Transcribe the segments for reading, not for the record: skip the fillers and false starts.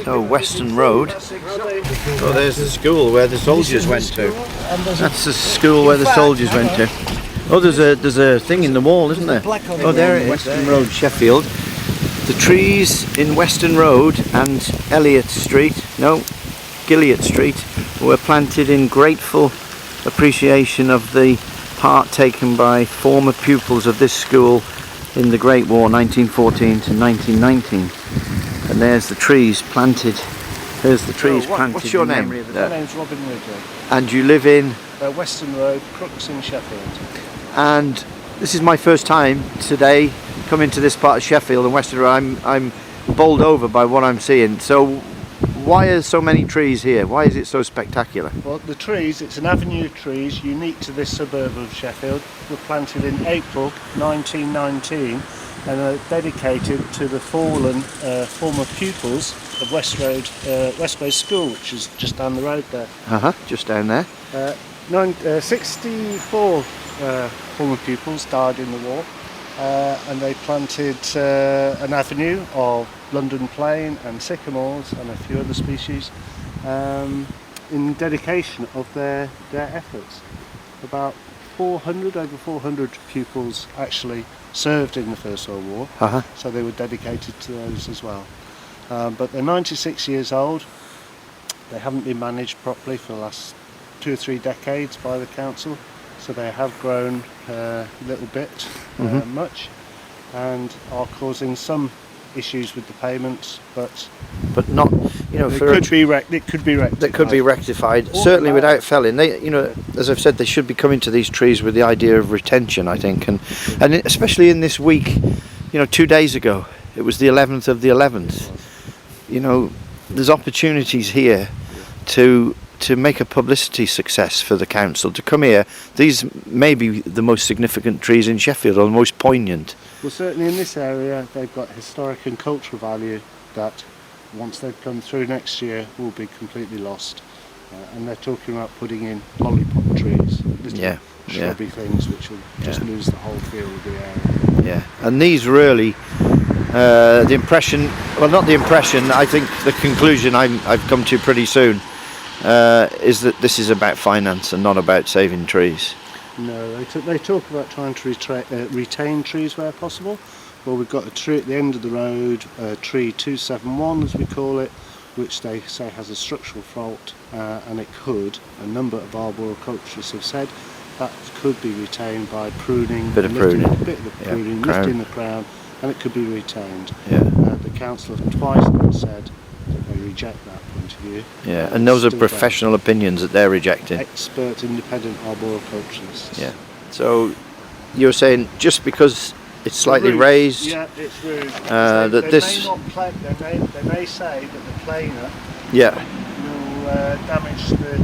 So Western Road. Oh, there's the school where the soldiers went to. That's the school where the soldiers went to. Oh, there's a thing in the wall, isn't there? Oh, there it is. Western Road, Sheffield. The trees in Western Road and Gilliat Street were planted in grateful appreciation of the part taken by former pupils of this school in the Great War, 1914 to 1919. And there's the trees planted. There's the trees planted. What's your name? My name's Robin Ridley. And you live in? Western Road, Crookes in Sheffield. And this is my first time today coming to this part of Sheffield and Western Road. I'm bowled over by what I'm seeing. So why are so many trees here? Why is it so spectacular? Well, the trees, it's an avenue of trees unique to this suburb of Sheffield, were planted in April 1919 and are dedicated to the fallen former pupils of Westway School, which is just down the road there. Just down there. 64 former pupils died in the war, and they planted an avenue of London plane and sycamores and a few other species in dedication of their efforts. About over 400 pupils actually served in the First World War, so they were dedicated to those as well. But they're 96 years old. They haven't been managed properly for the last 2 or 3 decades by the council, so they have grown a little bit much and are causing some issues with the payments, but not, you know, it could be rectified. That could be rectified, certainly without felling. They, you know, as I've said, they should be coming to these trees with the idea of retention, I think, and especially in this week, you know, 2 days ago, it was the 11th of the 11th. You know, there's opportunities here to make a publicity success for the council to come here. These may be the most significant trees in Sheffield, or the most poignant. Well, certainly in this area they've got historic and cultural value that once they've come through next year will be completely lost, and they're talking about putting in lollipop trees, little shrubby things which will just lose the whole feel of the area. And these really the impression, well, not the impression, I think the conclusion I've come to pretty soon is that this is about finance and not about saving trees. No, they talk about trying to retain trees where possible. Well, we've got a tree at the end of the road, tree 271 as we call it, which they say has a structural fault, and it could, a number of arboriculturists have said, that could be retained by pruning, lifting the crown, and it could be retained. The council have twice now said that they reject that point of view. And those are professional opinions that they're rejecting. Expert independent arboriculturists. So you're saying just because it's slightly raised, it's rude. They may say that the planer will damage the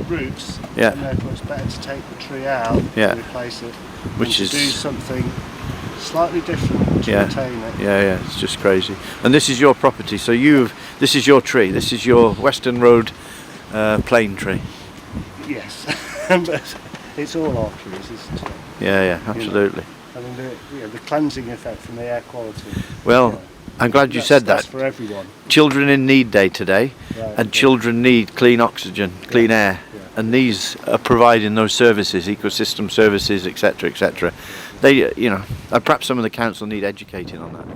roots, and therefore it's better to take the tree out and replace it, which is do something slightly different to retain it. It's just crazy. And this is your property, so this is your tree, this is your Western Road plane tree. Yes, but it's all our trees, isn't it? Absolutely. I mean, the cleansing effect from the air quality. Well, I'm glad you said that. That's for everyone. Children in Need Day today, and children need clean oxygen, clean air, and these are providing those services, ecosystem services, etc., etc. They, you know, perhaps some of the council need educating on that.